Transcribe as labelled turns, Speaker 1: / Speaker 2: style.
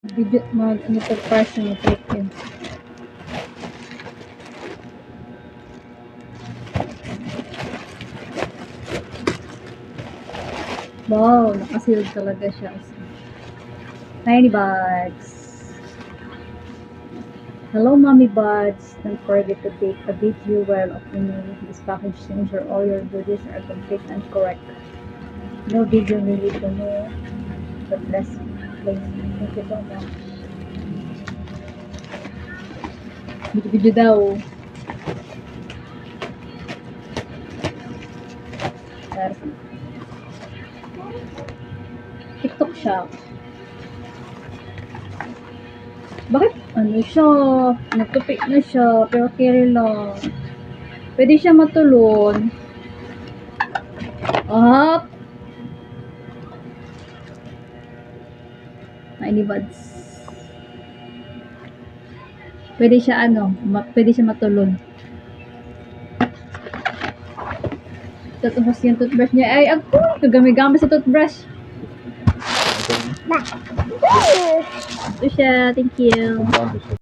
Speaker 1: Video, ano to, person trick yun. Wow, nakasealed talaga siya. Tiny buds. Hello, mommy buds. Don't forget to take a video while opening this package to ensure all your duties are complete and correct. No video needed to know. God bless you. Thank you so much. Video daw. TikTok siya. Bakit? Ano siya? Nagtupik na siya. Pero carry lang. Pwede siya matulon. Up! Tiny buds. Pwede siya pwede siya matulon. Tapos yung toothbrush niya ay ako! Kagami-gami sa toothbrush. Ito siya. Thank you.